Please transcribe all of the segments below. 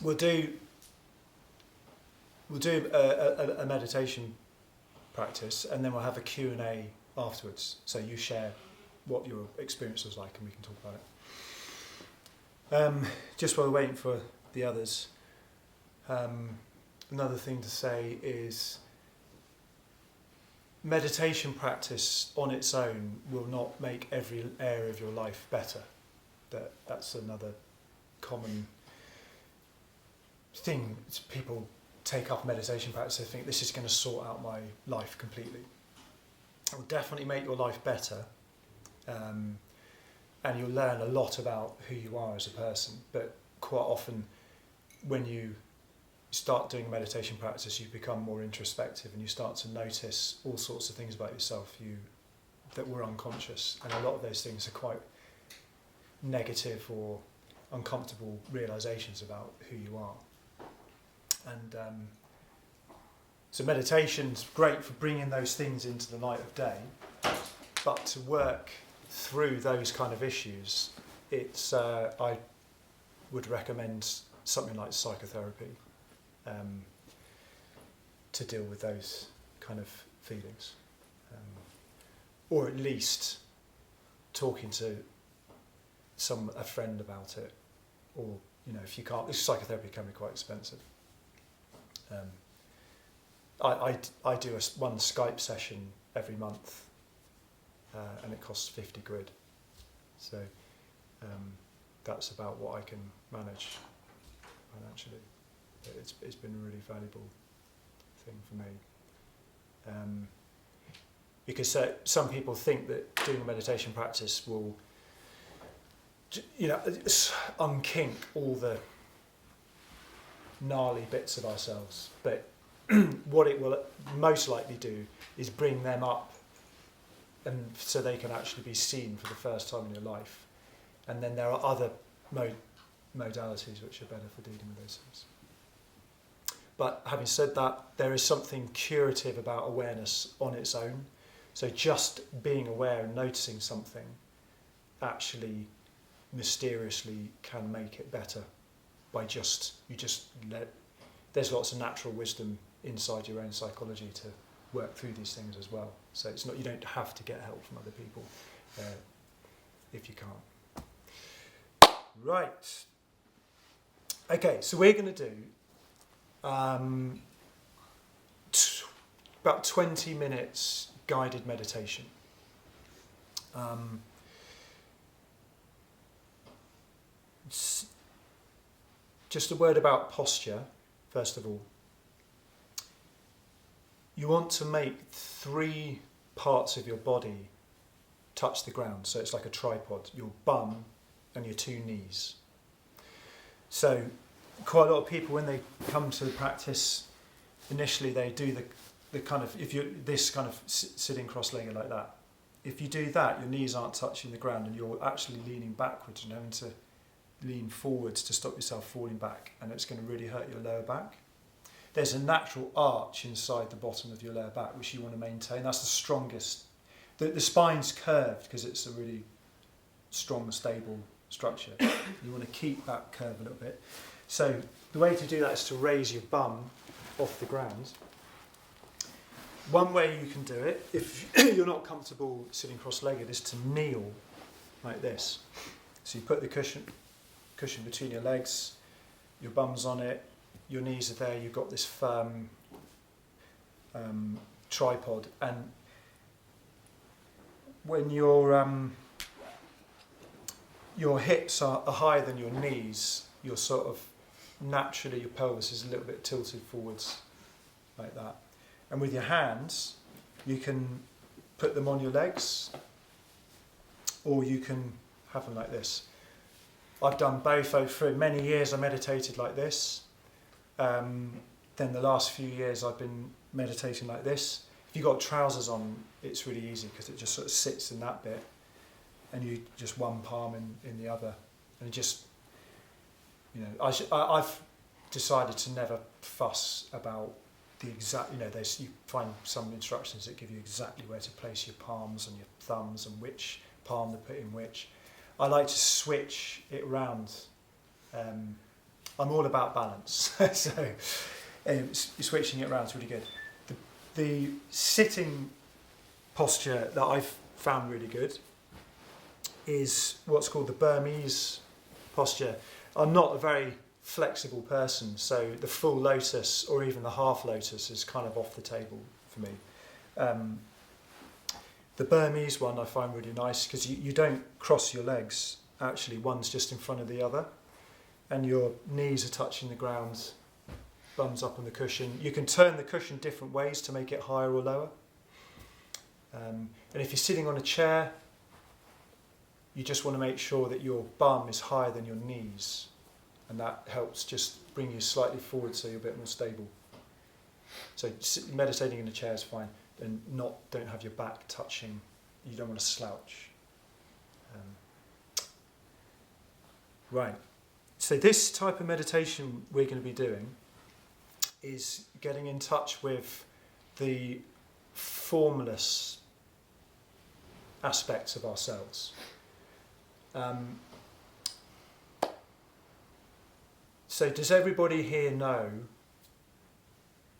we'll do a meditation practice, and then we'll have a Q&A afterwards. So you share what your experience was like, and we can talk about it. Just while we're waiting for the others, another thing to say is meditation practice on its own will not make every area of your life better. That's another common thing. People take up meditation practice, they think this is going to sort out my life completely. It will definitely make your life better, and you'll learn a lot about who you are as a person. But quite often when you start doing meditation practice, you become more introspective and you start to notice all sorts of things about yourself that were unconscious, and a lot of those things are quite negative or uncomfortable realizations about who you are. And so meditation's great for bringing those things into the light of day, but to work through those kind of issues, I would recommend something like psychotherapy to deal with those kind of feelings, or at least talking to a friend about it, or if you can't, psychotherapy can be quite expensive. I do one Skype session every month, and it costs 50 quid. So that's about what I can manage financially. It's been a really valuable thing for me. Because some people think that doing a meditation practice will, unkink all the gnarly bits of ourselves, but what it will most likely do is bring them up, and so they can actually be seen for the first time in your life. And then there are other modalities which are better for dealing with those things. But having said that, there is something curative about awareness on its own. So just being aware and noticing something actually mysteriously can make it better by there's lots of natural wisdom inside your own psychology to work through these things as well. So it's not, you don't have to get help from other people if you can't. Right. Okay, so we're going to do about 20 minutes guided meditation. Just a word about posture, first of all. You want to make 3 parts of your body touch the ground, so it's like a tripod, your bum and your 2 knees. So quite a lot of people, when they come to the practice, initially they do the kind of, if you're this kind of sitting cross-legged like that, if you do that, your knees aren't touching the ground and you're actually leaning backwards and having to lean forwards to stop yourself falling back, and it's going to really hurt your lower back. There's a natural arch inside the bottom of your lower back which you want to maintain. That's the strongest. The spine's curved because it's a really strong, stable structure. You want to keep that curve a little bit. So the way to do that is to raise your bum off the ground. One way you can do it, if you're not comfortable sitting cross-legged, is to kneel like this. So you put the cushion between your legs, your bum's on it, your knees are there, you've got this firm tripod, and when your hips are higher than your knees, you're sort of naturally, your pelvis is a little bit tilted forwards like that. And with your hands, you can put them on your legs, or you can have them like this. I've done both. For many years I meditated like this. Then the last few years I've been meditating like this. If you've got trousers on, it's really easy because it just sort of sits in that bit, and you just one palm in the other, and it just, I've decided to never fuss about the exact, you find some instructions that give you exactly where to place your palms and your thumbs and which palm to put in which. I like to switch it around. I'm all about balance. So switching it around is really good. The sitting posture that I've found really good is what's called the Burmese posture. I'm not a very flexible person, so the full lotus or even the half lotus is kind of off the table for me. The Burmese one I find really nice because you don't cross your legs. Actually, one's just in front of the other, and your knees are touching the ground, bums up on the cushion. You can turn the cushion different ways to make it higher or lower. And if you're sitting on a chair, you just want to make sure that your bum is higher than your knees, and that helps just bring you slightly forward so you're a bit more stable. So meditating in a chair is fine, and don't have your back touching. You don't want to slouch. Right. So this type of meditation we're going to be doing is getting in touch with the formless aspects of ourselves. So does everybody here know,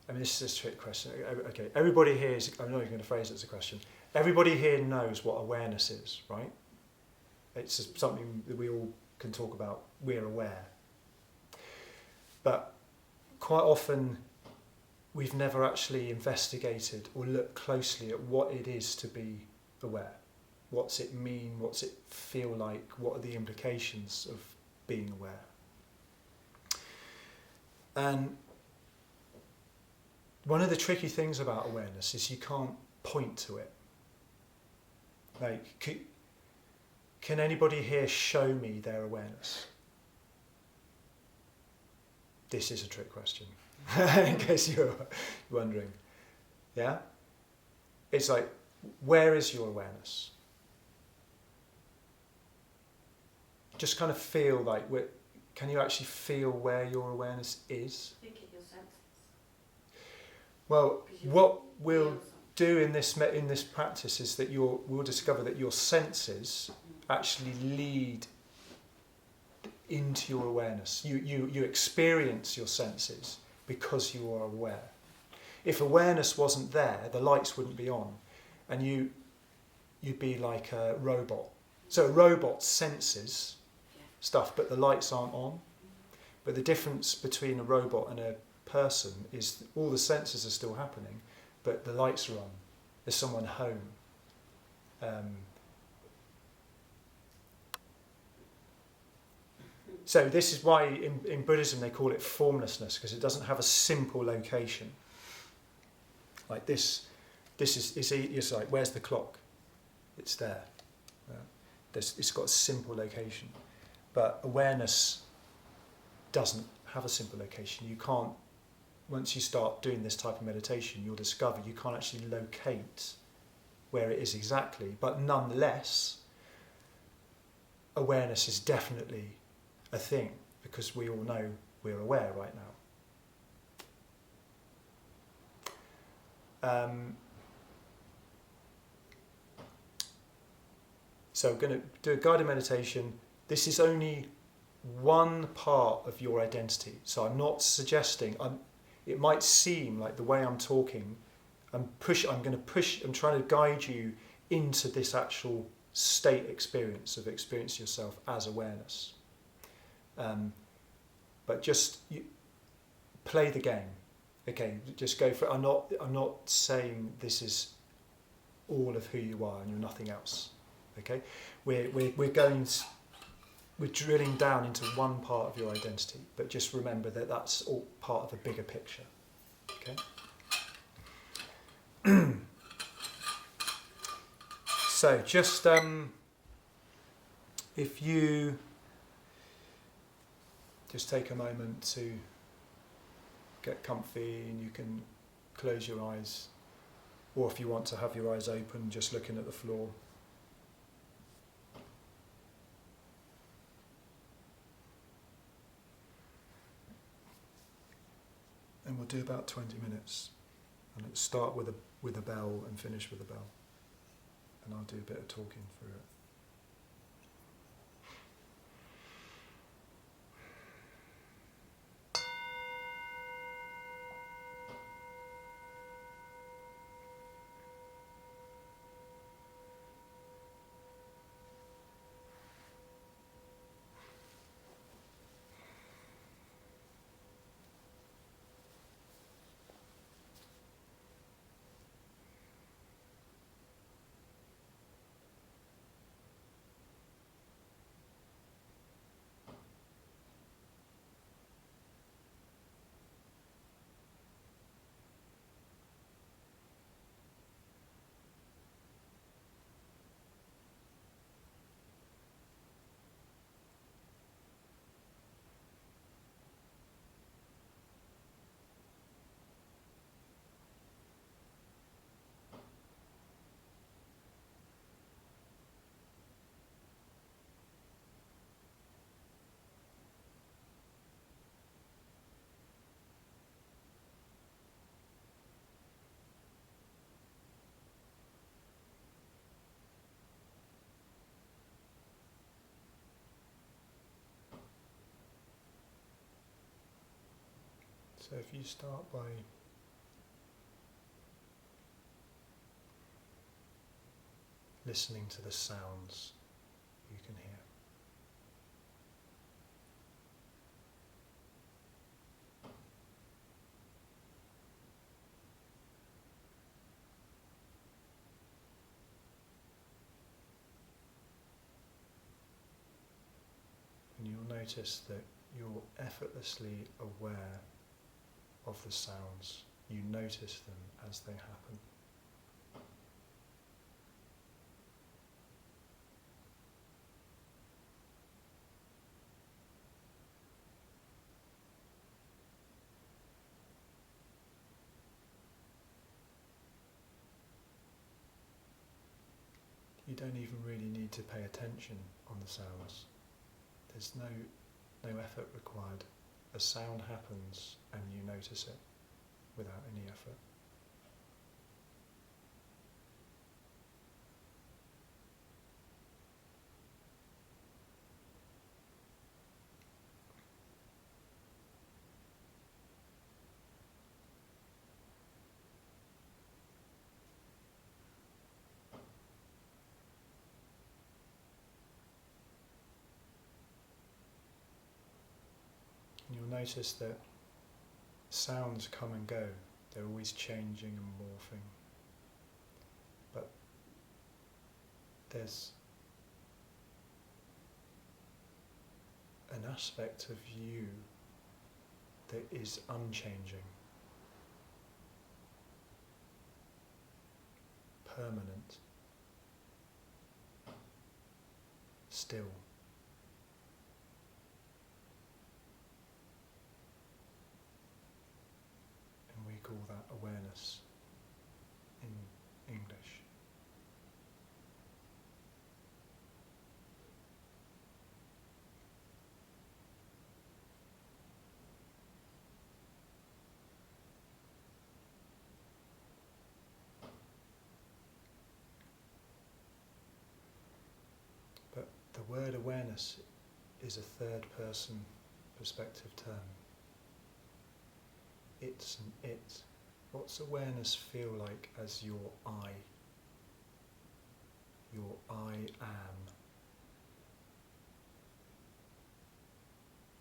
I mean this is a trick question, okay, everybody here is, I'm not even going to phrase it as a question, everybody here knows what awareness is, right? It's just something that we all can talk about, we're aware. But quite often we've never actually investigated or looked closely at what it is to be aware. What's it mean? What's it feel like? What are the implications of being aware? And one of the tricky things about awareness is you can't point to it. Like, can anybody here show me their awareness? This is a trick question, in case you're wondering. Yeah? It's like, where is your awareness? Just kind of feel like, can you actually feel where your awareness is? Think of your senses. Well, what we'll do in this practice is that we'll discover that your senses actually lead into your awareness. You experience your senses because you are aware. If awareness wasn't there, the lights wouldn't be on, and you'd be like a robot. So a robot senses stuff, but the lights aren't on. But the difference between a robot and a person is all the senses are still happening, but the lights are on. There's someone home. So this is why in Buddhism they call it formlessness, because it doesn't have a simple location. Like this is like, where's the clock? It's there. It's got a simple location. But awareness doesn't have a simple location. You can't, once you start doing this type of meditation, you'll discover you can't actually locate where it is exactly. But nonetheless, awareness is definitely a thing, because we all know we're aware right now. So I'm going to do a guided meditation. This is only one part of your identity. So I'm not suggesting, it might seem like the way I'm talking, I'm trying to guide you into this actual state experience of experiencing yourself as awareness. But just play the game. Okay, just go for it. I'm not saying this is all of who you are and you're nothing else. Okay, we're drilling down into one part of your identity, but just remember that that's all part of a bigger picture. Okay. So just if you just take a moment to get comfy, and you can close your eyes, or if you want to have your eyes open, just looking at the floor. And we'll do about 20 minutes, and let's start with a bell and finish with a bell, and I'll do a bit of talking through it. So if you start by listening to the sounds you can hear. And you'll notice that you're effortlessly aware of the sounds. You notice them as they happen. You don't even really need to pay attention on the sounds. There's no effort required. A sound happens and you notice it without any effort. And you'll notice that sounds come and go. They're always changing and morphing. But there's an aspect of you that is unchanging, permanent, still. And we call that awareness in English. But the word awareness is a third person perspective term. It's an it. What's awareness feel like as your I? Your I am.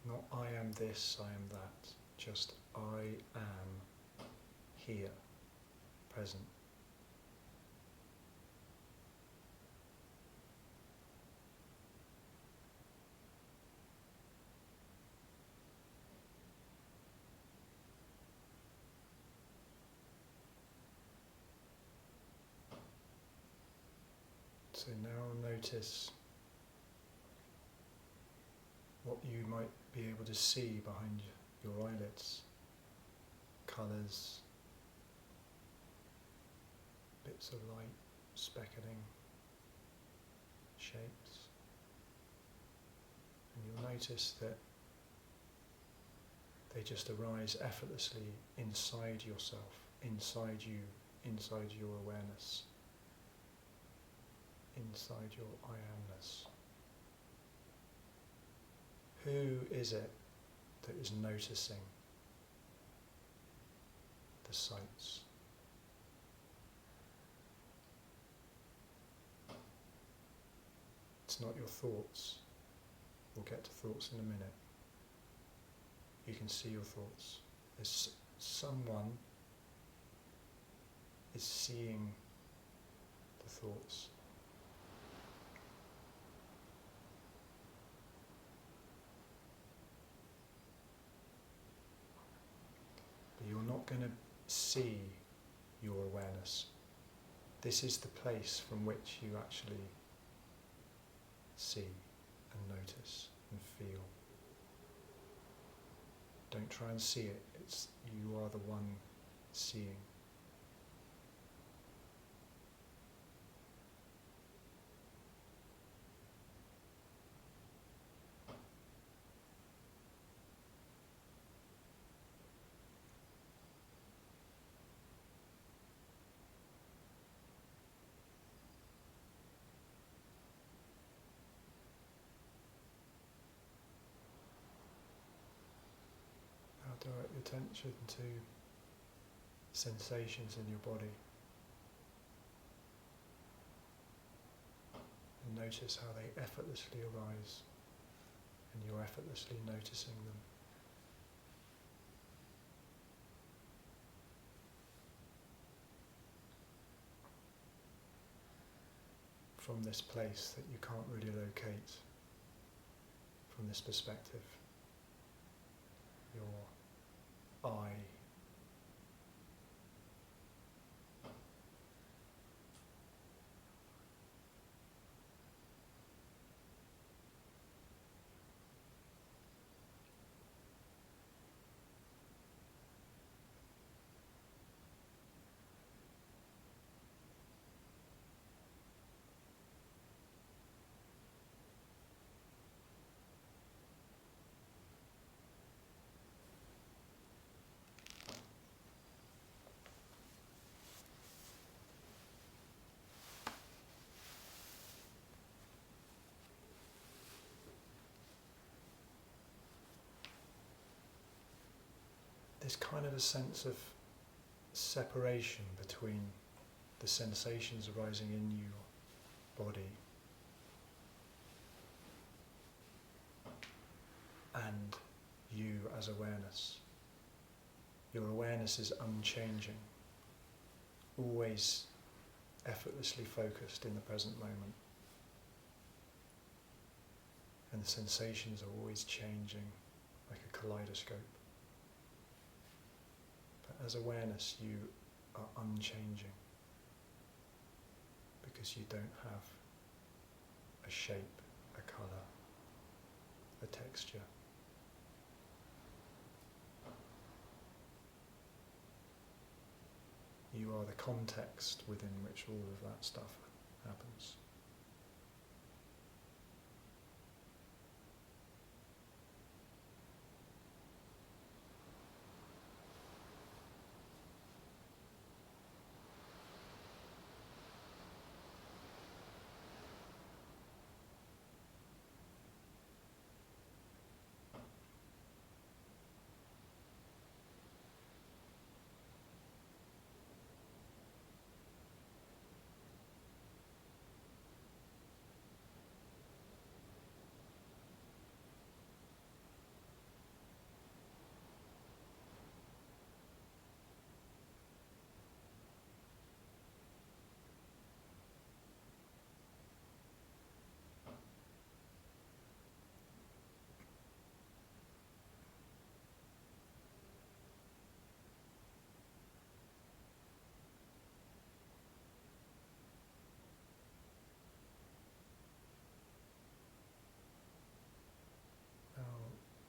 Not I am this, I am that. Just I am here, present. So now notice what you might be able to see behind your eyelids. Colours, bits of light, speckling, shapes. And you'll notice that they just arise effortlessly inside yourself, inside you, inside your awareness, inside your I amness. Who is it that is noticing the sights? It's not your thoughts. We'll get to thoughts in a minute. You can see your thoughts. There's someone is seeing the thoughts. But you're not going to see your awareness. This is the place from which you actually see and notice and feel. Don't try and see it. It's you are the one seeing. Now direct attention to sensations in your body. And notice how they effortlessly arise, and you're effortlessly noticing them. From this place that you can't really locate, from this perspective, your eye, there's kind of a sense of separation between the sensations arising in your body and you as awareness. Your awareness is unchanging, always effortlessly focused in the present moment. And the sensations are always changing like a kaleidoscope. But as awareness, you are unchanging because you don't have a shape, a colour, a texture. You are the context within which all of that stuff happens.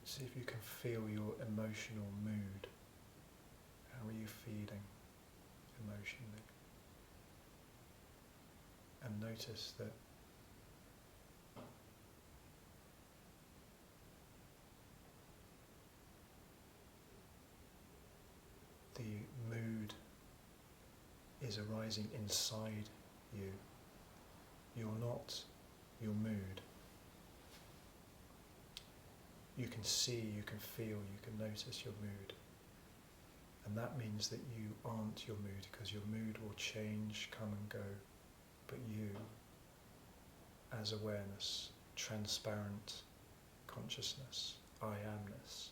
See if you can feel your emotional mood. How are you feeling emotionally? And notice that the mood is arising inside you. You're not your mood. You can see, you can feel, you can notice your mood. And that means that you aren't your mood, because your mood will change, come and go. But you, as awareness, transparent consciousness, I amness,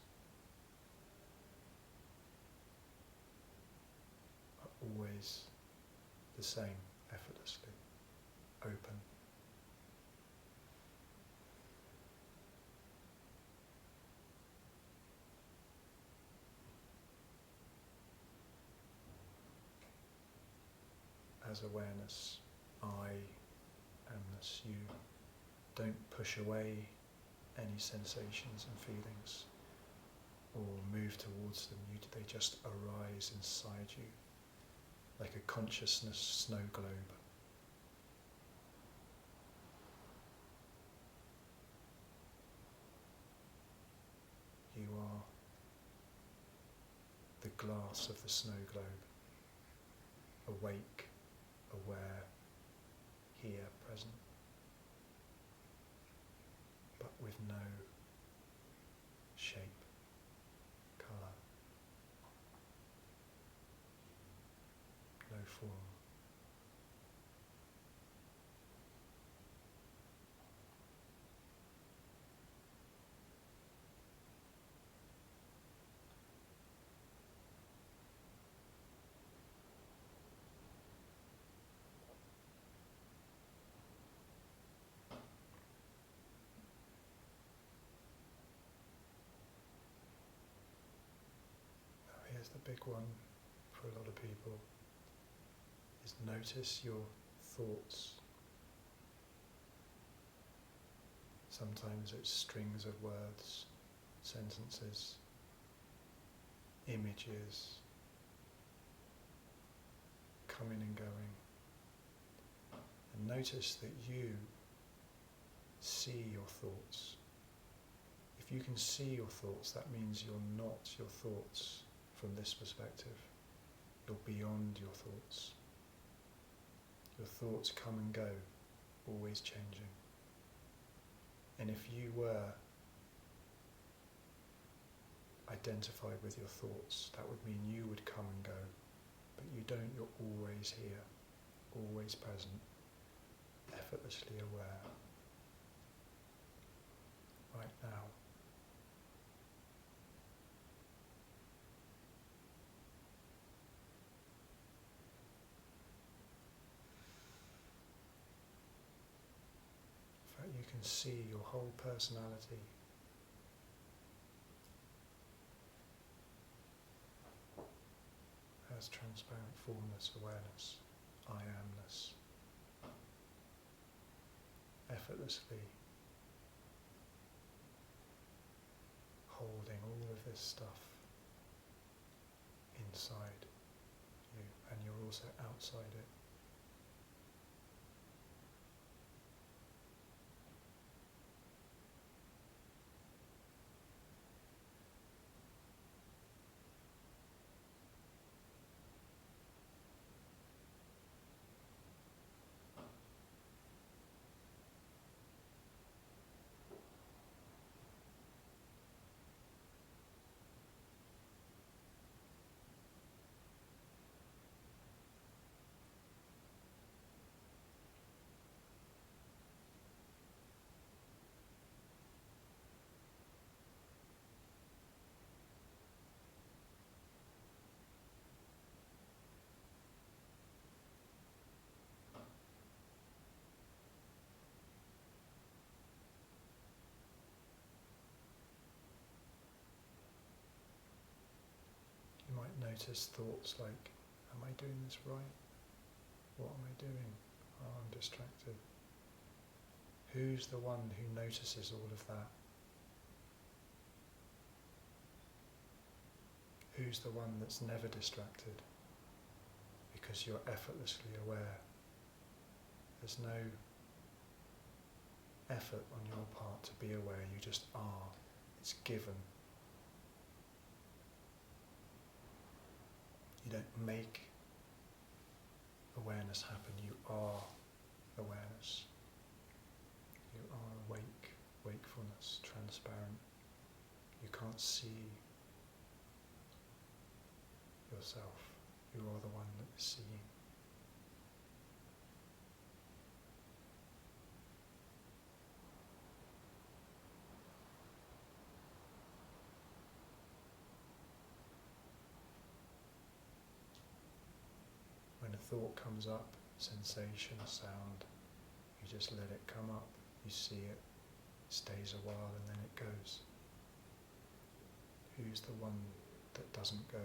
are always the same, effortlessly, open. As awareness, I amness, you. Don't push away any sensations and feelings or move towards them. They just arise inside you like a consciousness snow globe. You are the glass of the snow globe, awake, aware, here, present, but with no shape, colour, big one for a lot of people, is notice your thoughts. Sometimes it's strings of words, sentences, images, coming and going. And notice that you see your thoughts. If you can see your thoughts, that means you're not your thoughts from this perspective. You're beyond your thoughts. Your thoughts come and go, always changing. And if you were identified with your thoughts, that would mean you would come and go. But you don't, you're always here, always present, effortlessly aware, right now. In fact, you can see your whole personality as transparent formless awareness, I amness, effortlessly holding all of this stuff inside you, and you're also outside it. You might notice thoughts like, am I doing this right? What am I doing? Oh, I'm distracted. Who's the one who notices all of that? Who's the one that's never distracted? Because you're effortlessly aware. There's no effort on your part to be aware, you just are. It's given. You don't make awareness happen, you are awareness. You are awake, wakefulness, transparent. You can't see yourself, you are the one that is seeing. When a thought comes up, sensation, sound, you just let it come up, you see it, stays a while and then it goes. Who's the one that doesn't go?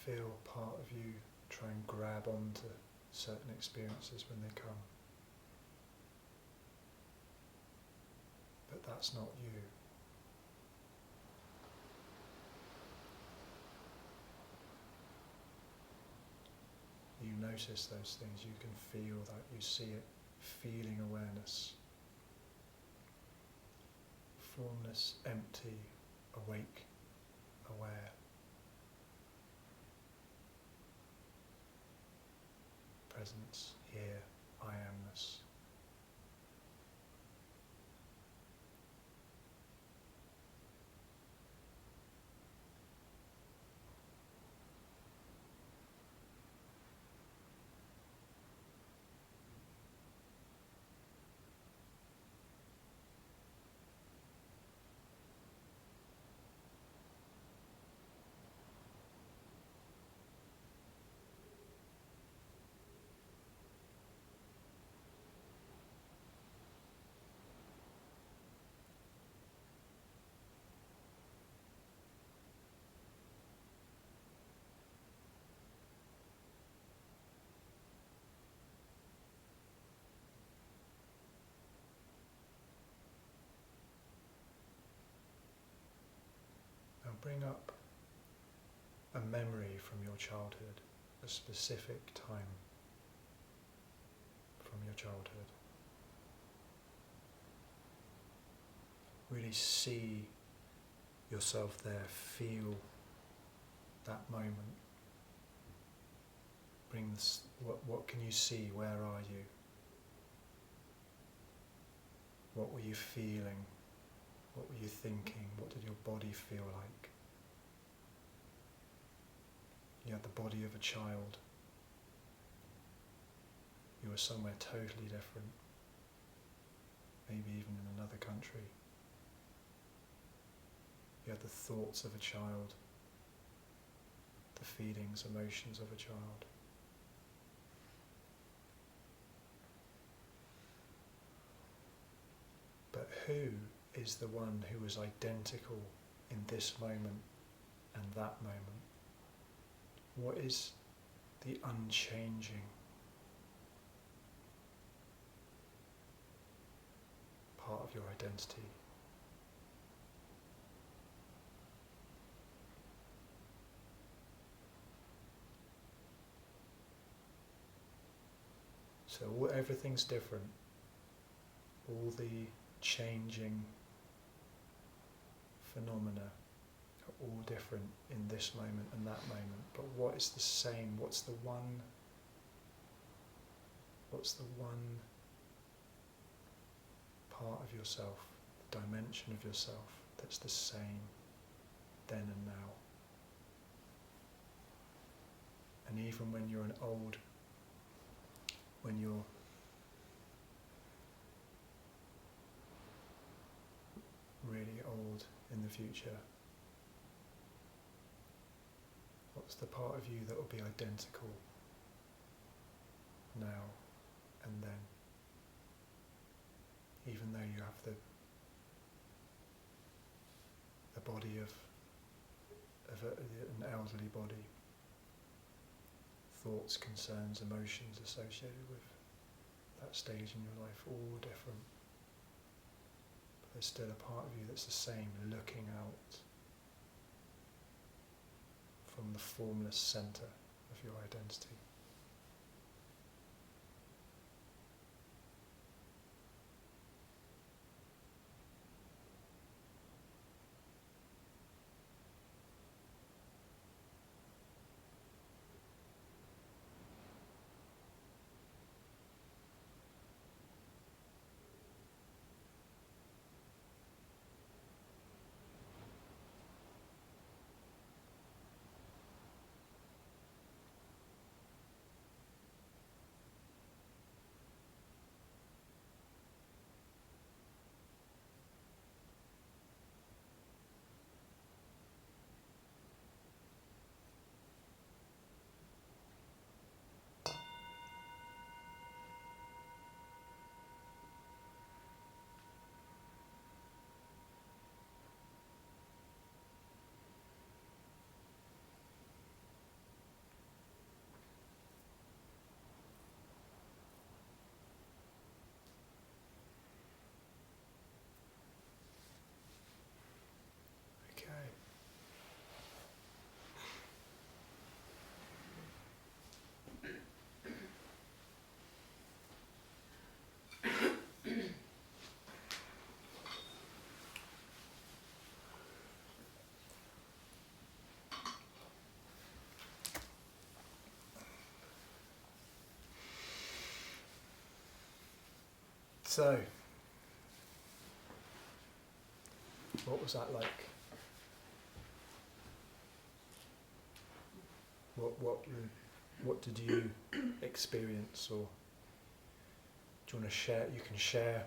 feel part of you try and grab onto certain experiences when they come. But that's not you. You notice those things, you can feel that, you see it, feeling awareness. Formless, empty, awake, aware. Presence, here, I amness. Now bring up a memory from your childhood, a specific time from your childhood. Really see yourself there, feel that moment. Bring this, what can you see? Where are you? What were you feeling? What were you thinking? What did your body feel like? You had the body of a child. You were somewhere totally different, maybe even in another country. You had the thoughts of a child, the feelings, emotions of a child. But who is the one who is identical in this moment and that moment? What is the unchanging part of your identity? So everything's different. All the changing phenomena are all different in this moment and that moment. But what is the same? What's the one part of yourself, the dimension of yourself that's the same then and now? And even when you're when you're really old in the future, what's the part of you that will be identical now and then? Even though you have the body of an elderly body, thoughts, concerns, emotions associated with that stage in your life, all different. But there's still a part of you that's the same, looking out from the formless centre of your identity. So, what was that like? What did you experience, or do you want to share? You can share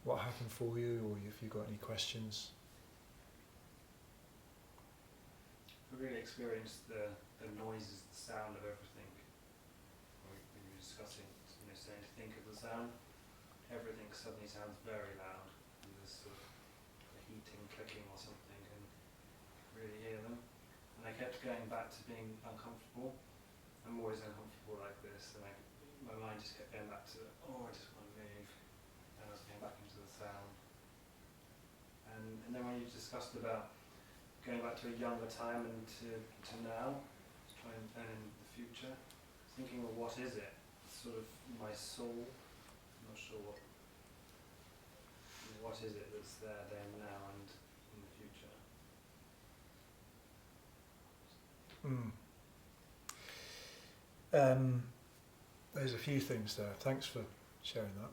what happened for you, or if you've got any questions. I really experienced the noises, the sound of everything. When we were discussing, saying to think of the sound, everything suddenly sounds very loud. And there's sort of a heating, clicking or something, and really hear them. And I kept going back to being uncomfortable. I'm always uncomfortable like this, and my mind just kept going back to, I just want to move. And I was going back into the sound. And then when you discussed about going back to a younger time and to now, to try and in the future, thinking, well, what is it? It's sort of my soul. I'm not sure what is it that's there now and in the future. There's a few things there. Thanks for sharing that.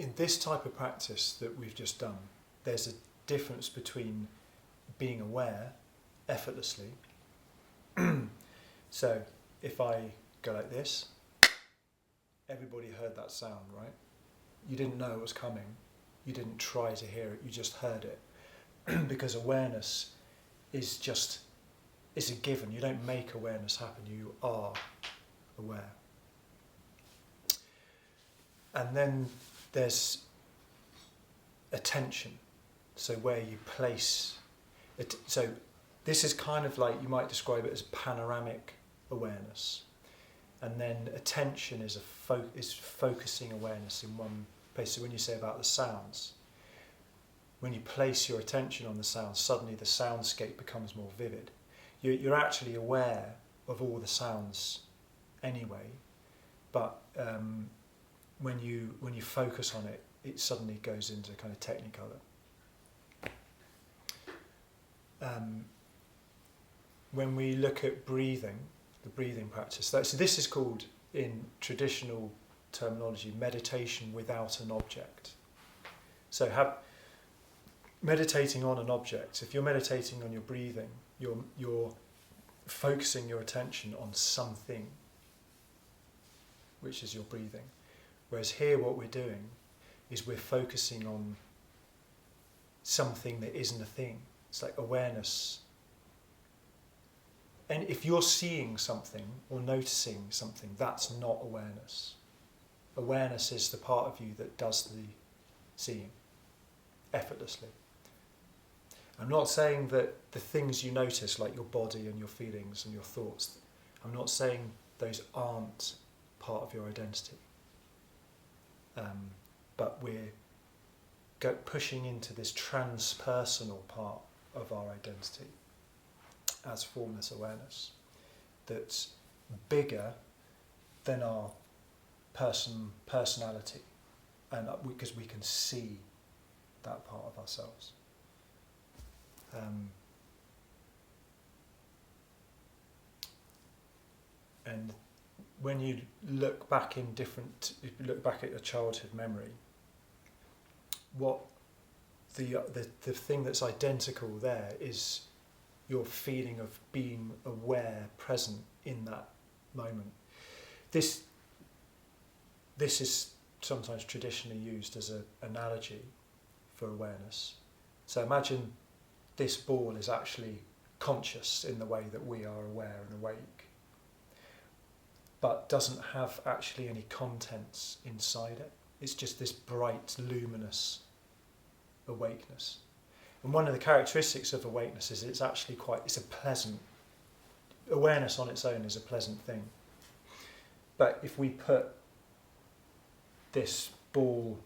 In this type of practice that we've just done, there's a difference between being aware effortlessly. So if I go like this, everybody heard that sound, right? You didn't know it was coming. You didn't try to hear it. You just heard it. Because awareness is a given. You don't make awareness happen. You are aware. And then there's attention. So where you place it. So this is kind of like, you might describe it as panoramic awareness. And then attention is focusing awareness in one place. So when you say about the sounds, when you place your attention on the sounds, suddenly the soundscape becomes more vivid. You're actually aware of all the sounds anyway, but when you focus on it, it suddenly goes into kind of technicolor. When we look at breathing, the breathing practice, so this is called, in traditional terminology, meditation without an object. So meditating on an object, if you're meditating on your breathing, you're focusing your attention on something, which is your breathing. Whereas here what we're doing is we're focusing on something that isn't a thing. It's like awareness. And if you're seeing something or noticing something, that's not awareness. Awareness is the part of you that does the seeing effortlessly. I'm not saying that the things you notice, like your body and your feelings and your thoughts, I'm not saying those aren't part of your identity. But we're pushing into this transpersonal part of our identity as formless awareness that's bigger than our personality, and because we can see that part of ourselves. And when you look back at your childhood memory, what the thing that's identical there is your feeling of being aware, present in that moment. This is sometimes traditionally used as an analogy for awareness. So imagine this ball is actually conscious in the way that we are aware and awake, but doesn't have actually any contents inside it. It's just this bright, luminous awakeness. And one of the characteristics of awakeness is it's a pleasant, awareness on its own is a pleasant thing. But if we put this ball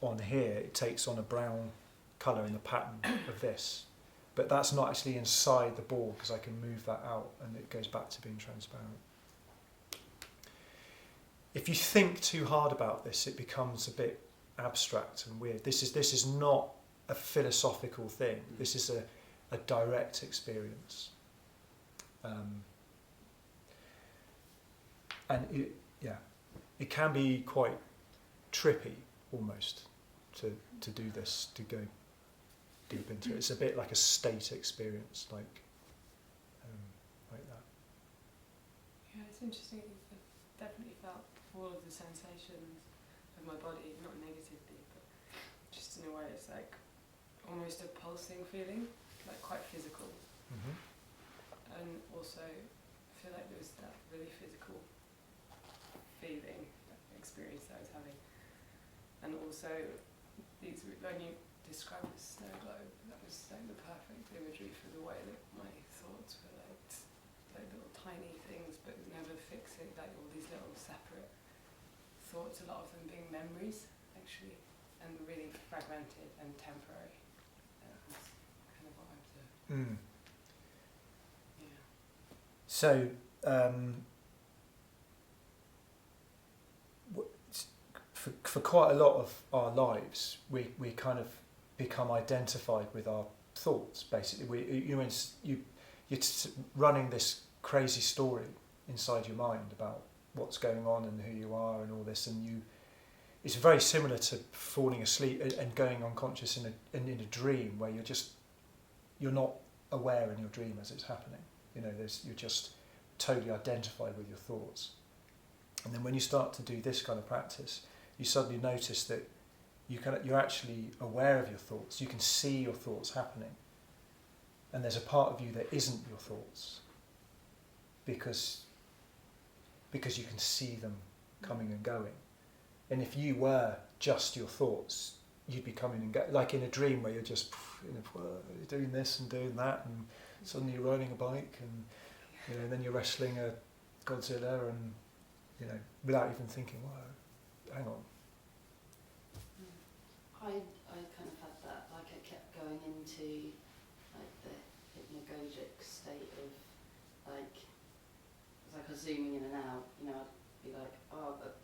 on here, it takes on a brown colour in the pattern of this. But that's not actually inside the ball, because I can move that out and it goes back to being transparent. If you think too hard about this, it becomes a bit abstract and weird. This is not a philosophical thing. This is a direct experience. And it can be quite trippy almost to do this, to go deep into it. It's a bit like a state experience, like that. Yeah, it's interesting. I've definitely felt all of the sensations of my body, not negatively, but just in a way it's like almost a pulsing feeling, like quite physical. Mm-hmm. And also I feel like there was that really physical feeling, that experience that I was having. And also these, when you described the snow globe, that was like the perfect imagery for the way that my thoughts were like little tiny things, but never fixing, like all these little separate thoughts, a lot of them being memories actually, and really fragmented and temporary. That's kind of what I observed. Yeah. So for quite a lot of our lives, we kind of become identified with our thoughts. Basically, you're running this crazy story inside your mind about what's going on and who you are and all this, and it's very similar to falling asleep and going unconscious in a dream where you're not aware in your dream as it's happening. You're just totally identified with your thoughts. And then when you start to do this kind of practice, you suddenly notice that you're actually aware of your thoughts. You can see your thoughts happening. And there's a part of you that isn't your thoughts because you can see them coming and going. And if you were just your thoughts, you'd be coming and going, like in a dream where you're just you're doing this and doing that, and suddenly you're riding a bike, and then you're wrestling a Godzilla, and without even thinking, whoa, hang on. I kind of had that, like I kept going into like the hypnagogic state of like, it's like I was zooming in and out, I'd be like, oh, but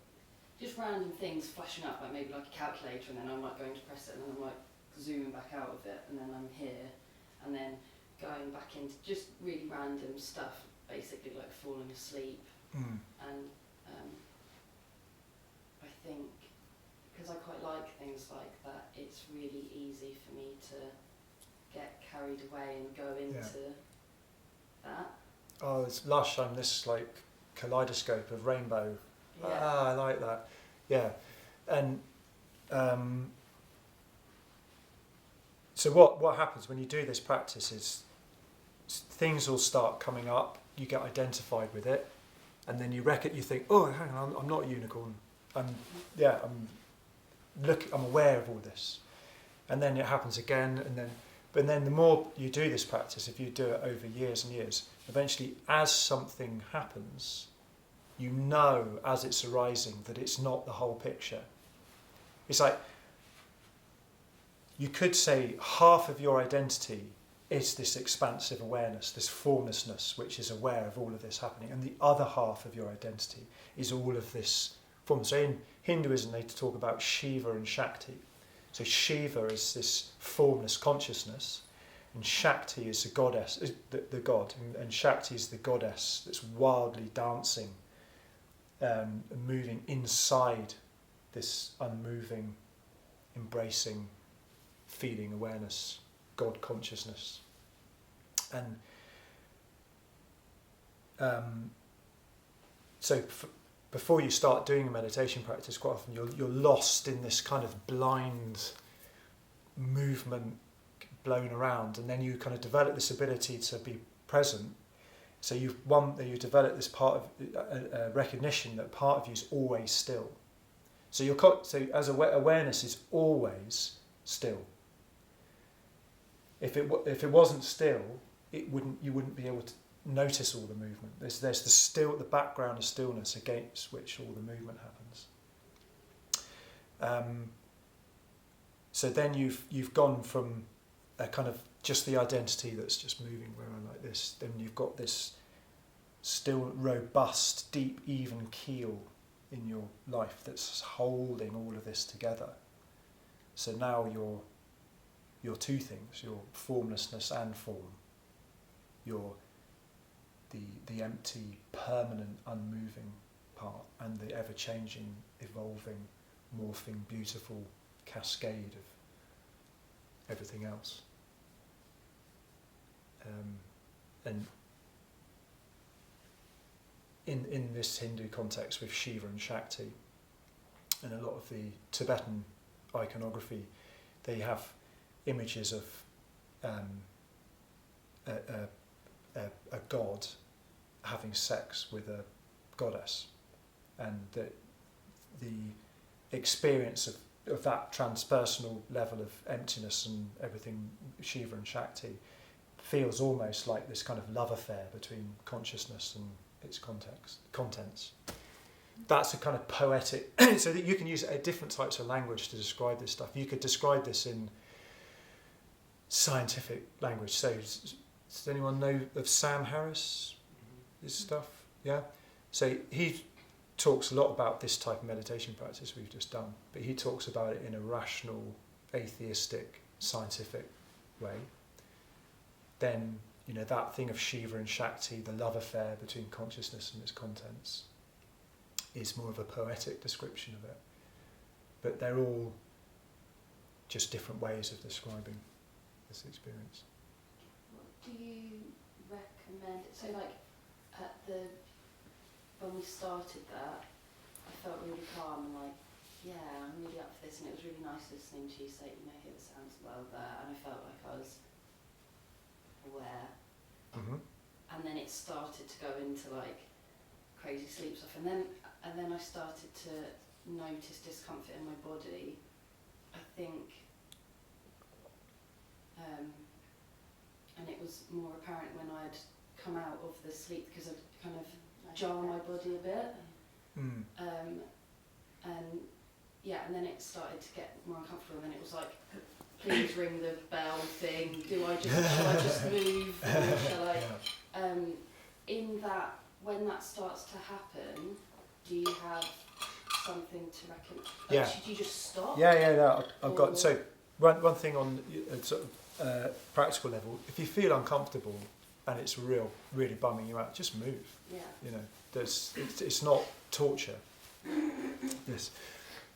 just random things flashing up, like maybe like a calculator, and then I'm like going to press it, and then I'm like zooming back out of it, and then I'm here, and then going back into just really random stuff, basically like falling asleep. And I think because I quite like things like that, it's really easy for me to get carried away and go into that. Oh, it's lush. I'm this like kaleidoscope of rainbow. Yeah. I like that. Yeah. And so what happens when you do this practice is things will start coming up, you get identified with it, and then you think, oh, hang on, I'm not a unicorn. I'm aware of all this. And then it happens again, but then the more you do this practice, if you do it over years and years, eventually as something happens, as it's arising that it's not the whole picture. It's like, you could say half of your identity is this expansive awareness, this formlessness, which is aware of all of this happening, and the other half of your identity is all of this form. So in Hinduism, they talk about Shiva and Shakti. So Shiva is this formless consciousness, and Shakti is the goddess, the god, and Shakti is the goddess that's wildly dancing, moving inside this unmoving, embracing, feeling awareness, God consciousness. And so before you start doing a meditation practice, quite often you're lost in this kind of blind movement, blown around, and then you kind of develop this ability to be present. So you develop this part of recognition that part of you is always still. So as awareness is always still. If it wasn't still, you wouldn't be able to notice all the movement. There's the background of stillness against which all the movement happens. So then you've gone from a kind of just the identity that's just moving around like this. Then you've got this still robust, deep, even keel in your life that's holding all of this together. So now you're two things: your formlessness and form. You're the empty, permanent, unmoving part, and the ever-changing, evolving, morphing, beautiful cascade of everything else. And in this Hindu context with Shiva and Shakti, and a lot of the Tibetan iconography, they have images of a god having sex with a goddess, and the experience of that transpersonal level of emptiness and everything, Shiva and Shakti, feels almost like this kind of love affair between consciousness and its contents. That's a kind of poetic, so that you can use different types of language to describe this stuff. You could describe this in scientific language. So, does anyone know of Sam Harris? His stuff? Yeah? So he talks a lot about this type of meditation practice we've just done, but he talks about it in a rational, atheistic, scientific way. Then, that thing of Shiva and Shakti, the love affair between consciousness and its contents, is more of a poetic description of it. But they're all just different ways of describing this experience. What do you recommend? So when we started that, I felt really calm and I'm really up for this, and it was really nice listening to you say, hear the sounds well there, and I felt like I was aware. Mm-hmm. And then it started to go into crazy sleep stuff, and then I started to notice discomfort in my body. I think, and it was more apparent when I'd come out of the sleep, because I'd kind of jar my body a bit. Mm. And then it started to get more uncomfortable, and then it was like, please ring the bell thing. Shall I just move? Or shall I? In that, when that starts to happen, do you have something to recommend? Should you just stop? No, I've got, so one thing on sort of practical level, if you feel uncomfortable and it's really bumming you out, just move. Yeah. It's not torture. Yes.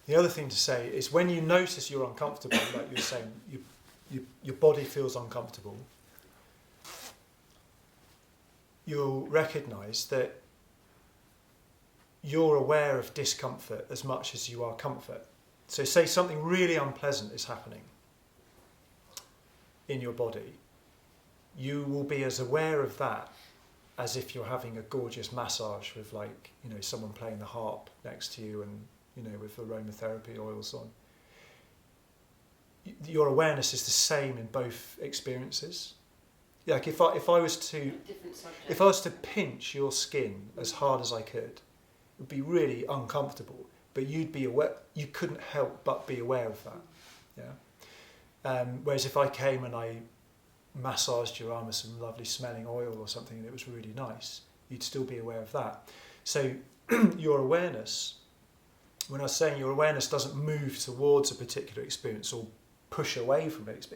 The other thing to say is, when you notice you're uncomfortable, like you're saying, your body feels uncomfortable, you'll recognise that you're aware of discomfort as much as you are comfort. So say something really unpleasant is happening in your body, you will be as aware of that as if you're having a gorgeous massage with someone playing the harp next to you and with aromatherapy oils on. Your awareness is the same in both experiences. Like if I was to pinch your skin as hard as I could, it would be really uncomfortable, but you'd be aware. You couldn't help but be aware of that. Yeah. Whereas if I came and I massaged your arm with some lovely smelling oil or something and it was really nice, you'd still be aware of that. So your awareness, when I was saying your awareness doesn't move towards a particular experience or push away from it,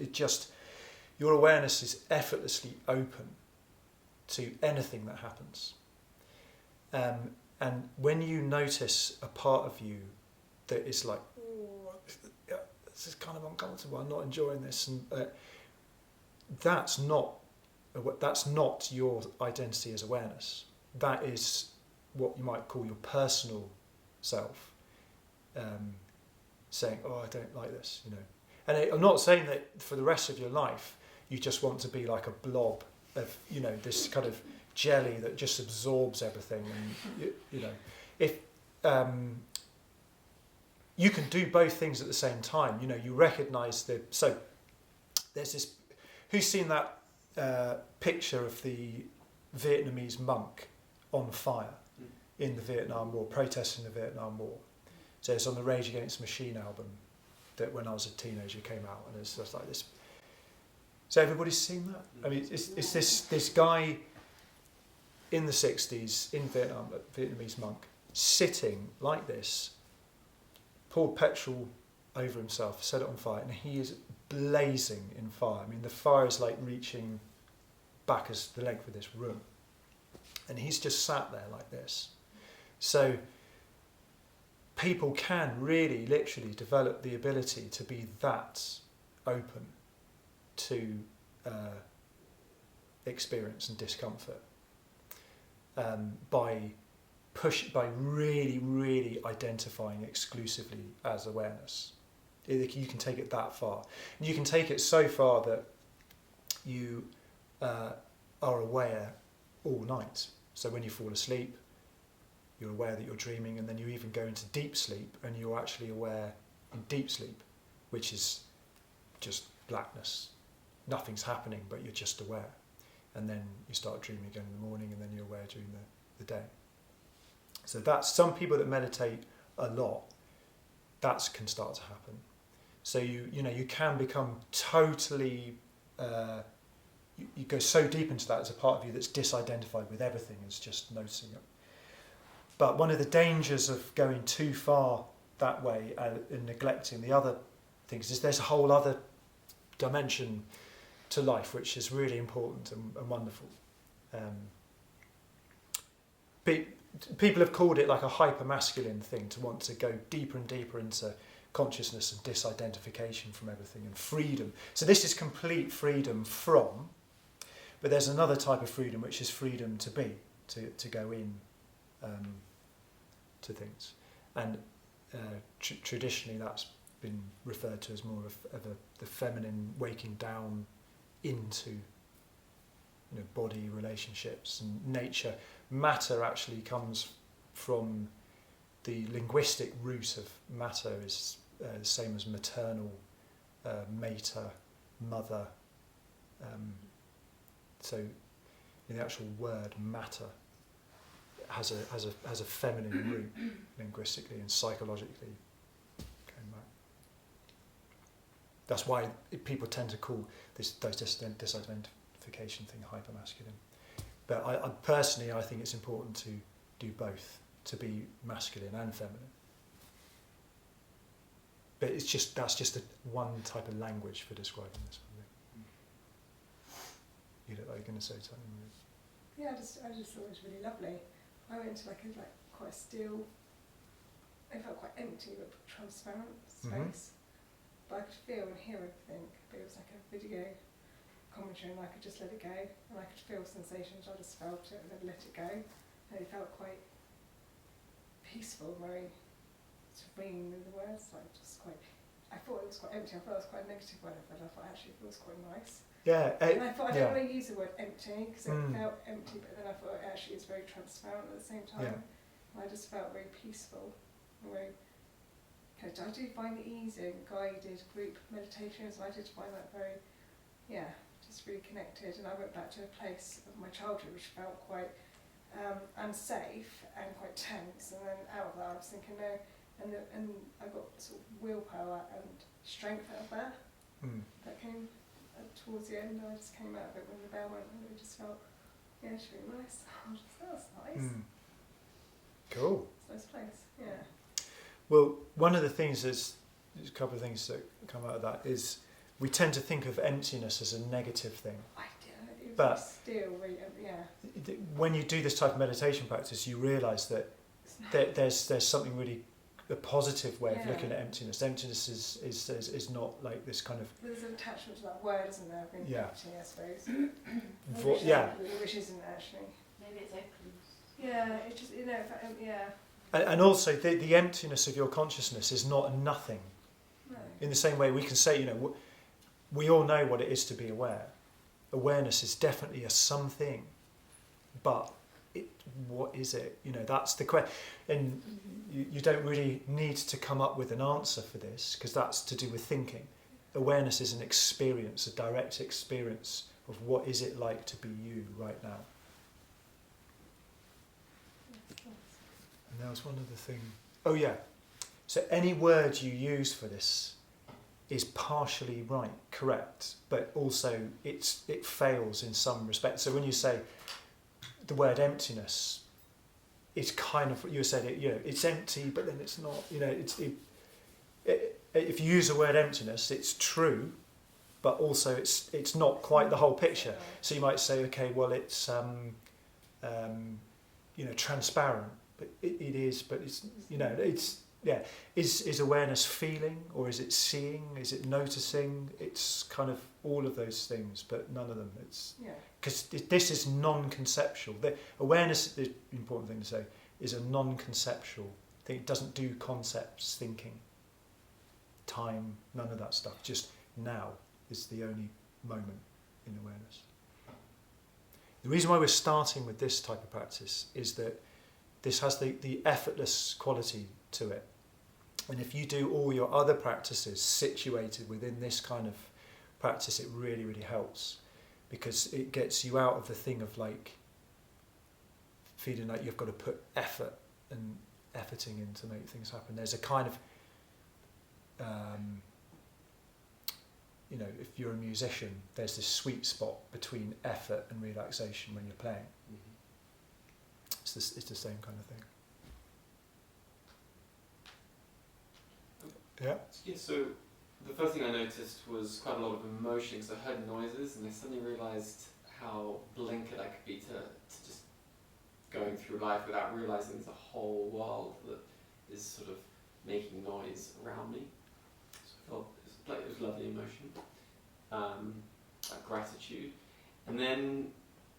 your awareness is effortlessly open to anything that happens. And when you notice a part of you that is like, oh, this is kind of uncomfortable, I'm not enjoying this, and that's not your identity as awareness. That is what you might call your personal self, saying, oh, I don't like this, And I'm not saying that for the rest of your life you just want to be like a blob of, this kind of jelly that just absorbs everything. And if you can do both things at the same time, you recognise so there's this. Who's seen that picture of the Vietnamese monk on fire in the Vietnam War, protesting the Vietnam War? So it's on the Rage Against the Machine album that when I was a teenager came out, and it's just like this. So everybody's seen that? I mean, it's this guy in the 60s in Vietnam, a Vietnamese monk, sitting like this, poured petrol over himself, set it on fire, and he is blazing in fire. I mean, the fire is like reaching back as the length of this room. And he's just sat there like this. So people can really literally develop the ability to be that open to experience and discomfort by really identifying exclusively as awareness. You can take it that far. And you can take it so far that you are aware all night. So when you fall asleep, you're aware that you're dreaming, and then you even go into deep sleep and you're actually aware in deep sleep, which is just blackness. Nothing's happening, but you're just aware. And then you start dreaming again in the morning, and then you're aware during the day. So that's some people that meditate a lot, that can start to happen. So you can become totally, you go so deep into that as a part of you that's disidentified with everything, is just noticing it. But one of the dangers of going too far that way and neglecting the other things is there's a whole other dimension to life which is really important and wonderful. People have called it like a hyper-masculine thing, to want to go deeper and deeper into consciousness and disidentification from everything and freedom. So this is complete freedom from, but there's another type of freedom which is freedom to be, to go in to things. And traditionally that's been referred to as more of the feminine waking down into body relationships and nature. Matter actually comes from the linguistic root of matter, is the same as maternal, mater, mother. So in the actual word matter has a feminine root linguistically and psychologically. Going back. That's why people tend to call those disidentification thing hyper-masculine. But I personally, I think it's important to do both, to be masculine and feminine. But that's just one type of language for describing this. You look like you're going to say something. Yeah, I just thought it was really lovely. I went to quite a still, it felt quite empty but transparent space. Mm-hmm. But I could feel and hear everything. But it was like a video commentary, and I could just let it go, and I could feel sensations. I just felt it and then let it go, and it felt quite peaceful, very serene in the words. I thought it was quite empty. I thought it was quite a negative word, but I thought actually it feels quite nice. Yeah. And I thought I don't want to use the word empty because it felt empty, but then I thought actually it's very transparent at the same time. And I just felt very peaceful and very. I do find easing guided group meditations, and I did find that very, just really connected. And I went back to a place of my childhood which felt quite unsafe and quite tense, and then out of that I was thinking no, and I got sort of willpower and strength out of that. That came towards the end. I just came out of it when the bell went, and it just felt it's really nice. That was nice. Cool. It's a nice place. Yeah. Well, one of the things there's a couple of things that come out of that is we tend to think of emptiness as a negative thing. I do. But still, when you do this type of meditation practice, you realise that there's something really a positive way of looking at emptiness. Emptiness is not like this kind of. There's an attachment to that word, isn't there? Being empty, I suppose. Which isn't actually. Maybe it's open. Yeah, it just And also the emptiness of your consciousness is not a nothing. No. In the same way we can say, we all know what it is to be aware. Awareness is definitely a something, but what is it? That's the question. And you don't really need to come up with an answer for this, because that's to do with thinking. Awareness is an experience, a direct experience of what is it like to be you right now. And there was one other thing. Oh yeah. So any word you use for this is partially right, correct, but also it fails in some respect. So when you say the word emptiness, it's kind of, you said it, it's empty, but then it's not, if you use the word emptiness, it's true, but also it's not quite the whole picture. So you might say, okay, well it's transparent, but it is, but it's Yeah, is awareness feeling, or is it seeing? Is it noticing? It's kind of all of those things, but none of them. It's because this is non-conceptual. The awareness, the important thing to say, is a non-conceptual thing. It doesn't do concepts, thinking, time, none of that stuff. Just now is the only moment in awareness. The reason why we're starting with this type of practice is that this has the effortless quality to it. And if you do all your other practices situated within this kind of practice, it really, really helps, because it gets you out of the thing of like feeling like you've got to put effort and efforting in to make things happen. There's a kind of, you know, if you're a musician, there's this sweet spot between effort and relaxation when you're playing. It's the same kind of thing. Yeah. Yeah, so the first thing I noticed was quite a lot of emotion, because I heard noises and I suddenly realised how blinkered I could be to just going through life without realising there's a whole world that is sort of making noise around me. So I felt it was lovely emotion, like gratitude. And then,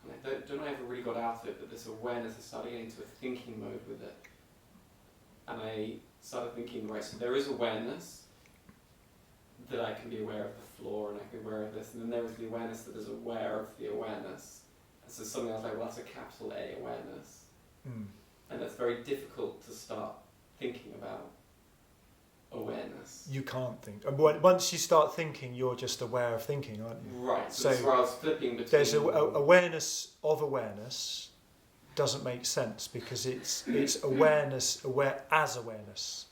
I don't know if I ever really got out of it, but this awareness, I started getting into a thinking mode with it. And I started thinking, right, so there is awareness that I can be aware of the floor and I can be aware of this, and then there is the awareness that is aware of the awareness. And so suddenly I was like, well, that's a capital A awareness. And that's very difficult to start thinking about awareness. You can't think. Once you start thinking, you're just aware of thinking, aren't you? Right, so that's where I was flipping between... There's awareness of awareness doesn't make sense, because it's awareness, aware as awareness.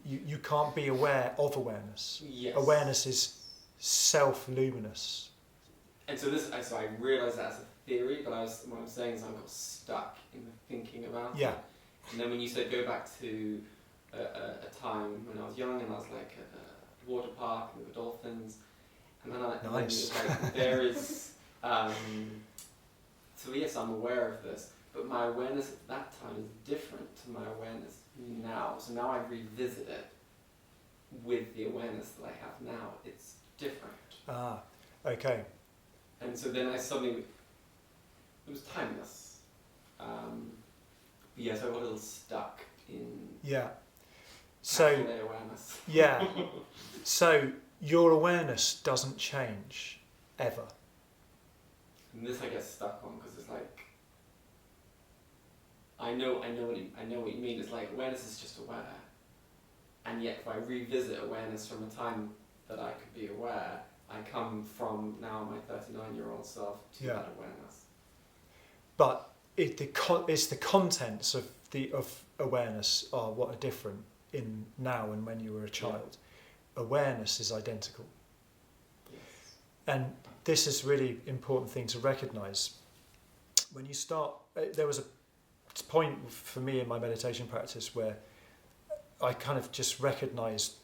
You can't be aware of awareness. Yes. Awareness is self-luminous. And so I realised that as a theory, but what I'm saying is I got stuck in the thinking about it. And then when you said go back to a time when I was young and I was like at a water park and there were dolphins, and then Nice. then like, there is... so yes, I'm aware of this, but my awareness at that time is different to my awareness now. So now I revisit it with the awareness that I have now. It's different. Ah, okay. And so then I suddenly, it was timeless. Yes, I got a little stuck in So awareness. So your awareness doesn't change ever. And this I get stuck on, because it's like, I know what you mean. It's like awareness is just aware, and yet if I revisit awareness from a time that I could be aware, I come from now my 39-year-old self to that awareness. But it's the contents of awareness are what are different in now and when you were a child. Awareness is identical. Yes. And this is really important thing to recognise. When you start, there was a point for me in my meditation practice where I kind of just recognised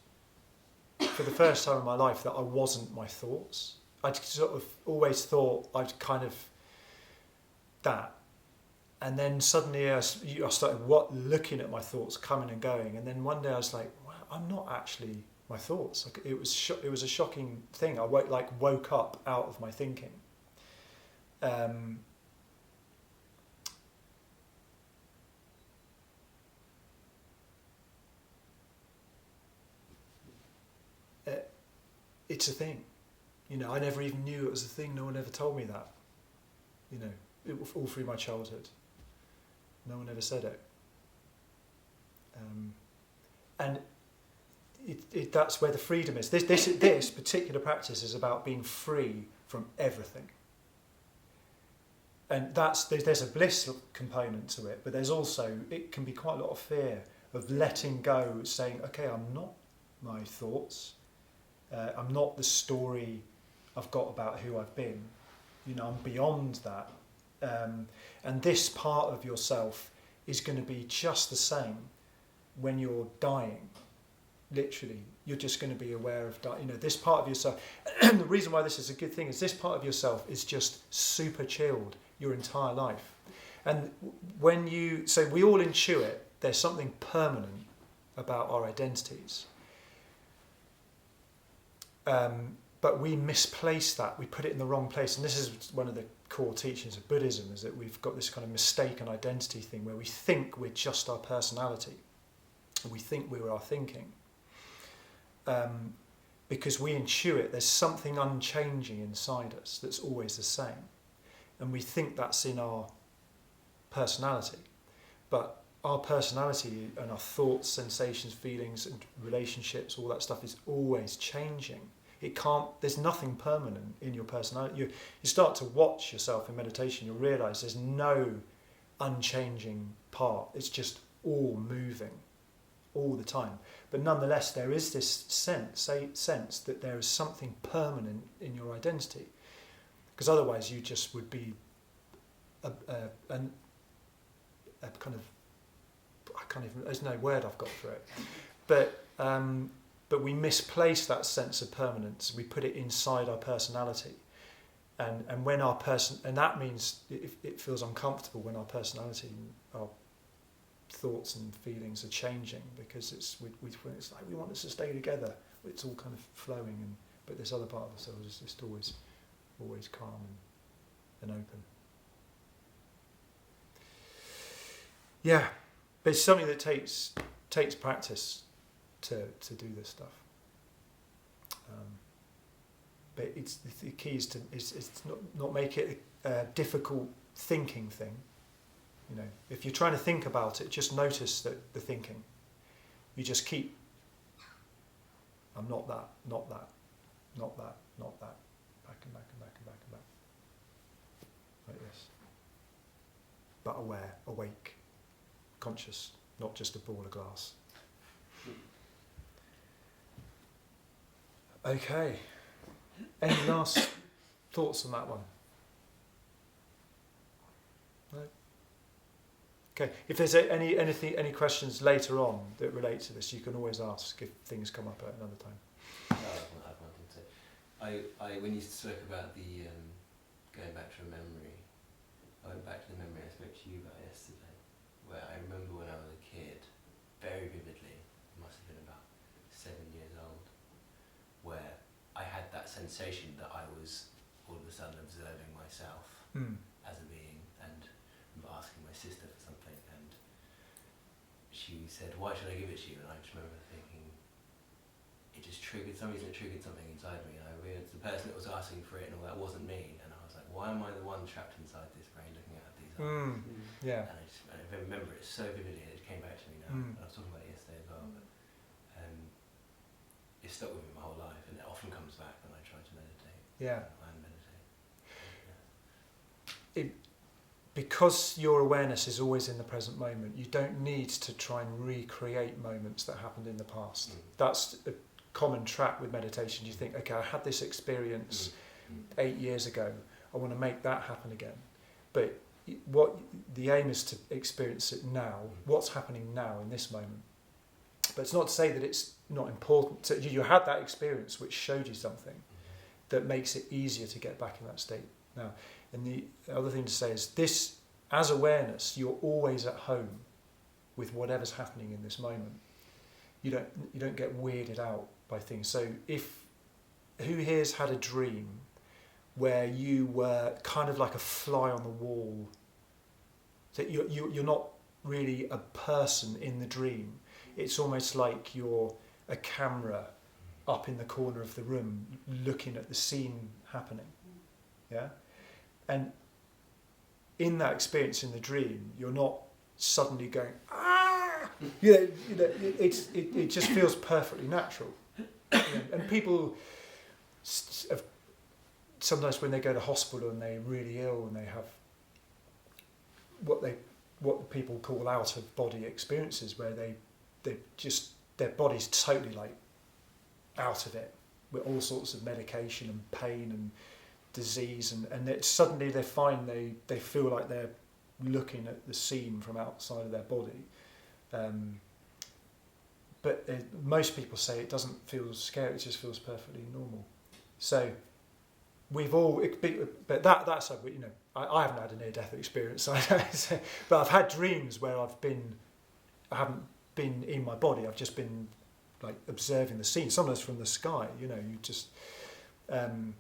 for the first time in my life that I wasn't my thoughts. I'd sort of always thought I'd kind of that. And then suddenly I started looking at my thoughts coming and going. And then one day I was like, wow, I'm not actually my thoughts. Like, it was a shocking thing. I woke up out of my thinking. It's a thing. You know, I never even knew it was a thing. No one ever told me that. You know, all through my childhood. No one ever said it. And that's where the freedom is. This particular practice is about being free from everything. And there's a bliss component to it, but there's also, it can be quite a lot of fear of letting go, saying, okay, I'm not my thoughts. I'm not the story I've got about who I've been. You know, I'm beyond that. And this part of yourself is going to be just the same when you're dying. Literally, you're just going to be aware of dying. You know, this part of yourself. The reason why this is a good thing is this part of yourself is just super chilled your entire life. And so we all intuit there's something permanent about our identities. But we misplace that, we put it in the wrong place. And this is one of the core teachings of Buddhism, is that we've got this kind of mistaken identity thing where we think we're just our personality. And we think we're our thinking. Because we intuit there's something unchanging inside us that's always the same. And we think that's in our personality. But our personality and our thoughts, sensations, feelings and relationships, all that stuff is always changing. It can't, there's nothing permanent in your personality. You start to watch yourself in meditation, you'll realise there's no unchanging part. It's just all moving all the time. But nonetheless, there is this sense that there is something permanent in your identity. Because otherwise you just would be a kind of, I can't even, there's no word I've got for it. But we misplace that sense of permanence. We put it inside our personality. And when our and that means it feels uncomfortable when our personality, our thoughts and feelings are changing, because it's like we want us to stay together. It's all kind of flowing, but this other part of ourselves is just always calm and open. Yeah, but it's something that takes practice to do this stuff. But it's the key is to not make it a difficult thinking thing. You know, if you're trying to think about it, just notice that the thinking. You just keep. I'm not that, not that, not that, not that. Back and back and back and back and back. Like this. But aware, awake, conscious, not just a ball of glass. Okay. Any last thoughts on that one? No? Okay. If there's any questions later on that relate to this, you can always ask if things come up at another time. I've one thing to say. I when you spoke about the going back to a memory, I went back to the memory I spoke to you about yesterday, where I remember when I was a kid, very vividly, I must have been about 7 years old, where I had that sensation that I was all of a sudden observing myself as a being, and asking my sister for something, and she said, "Why should I give it to you?" And I just remember thinking, it just triggered, some reason it triggered something inside me, and I realised the person that was asking for it and all that wasn't me, and I was like, why am I the one trapped inside this brain looking at these eyes? Yeah. And I remember it so vividly, and it came back to me now, and I was talking about it yesterday as well, but it stuck with me my whole life, and it often comes back when I try to meditate. Yeah. And meditate. Because your awareness is always in the present moment, you don't need to try and recreate moments that happened in the past. That's a common trap with meditation. You think, okay, I had this experience 8 years ago, I want to make that happen again. But what the aim is to experience it now, what's happening now in this moment. But it's not to say that it's not important. You had that experience which showed you something that makes it easier to get back in that state now. And the other thing to say is this, as awareness, you're always at home with whatever's happening in this moment. You don't get weirded out by things. So who here's had a dream where you were kind of like a fly on the wall? So you're not really a person in the dream. It's almost like you're a camera up in the corner of the room looking at the scene happening. Yeah? And in that experience in the dream, you're not suddenly going, ah! It just feels perfectly natural. And people sometimes when they go to hospital and they're really ill and they have what people call out of body experiences, where they just, their body's totally like out of it with all sorts of medication and pain and disease, and suddenly they find they feel like they're looking at the scene from outside of their body. But most people say it doesn't feel scary, it just feels perfectly normal. So we've all, but that's I haven't had a near-death experience, but I've had dreams where I haven't been in my body. I've just been like observing the scene, sometimes from the sky. You know, you just and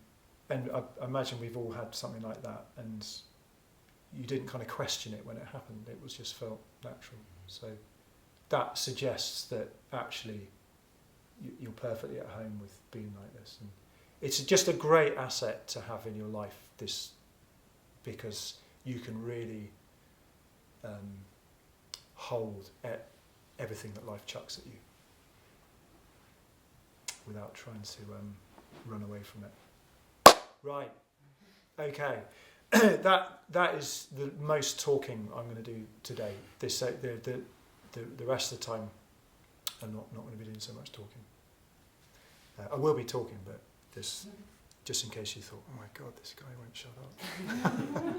I imagine we've all had something like that, and you didn't kind of question it when it happened. It was just felt natural. So that suggests that actually you're perfectly at home with being like this, and it's just a great asset to have in your life. This, because you can really hold everything that life chucks at you without trying to run away from it. Right. Okay. that is the most talking I'm going to do today. This the rest of the time I'm not going to be doing so much talking. I will be talking, but this just in case you thought, oh my God, this guy won't shut up.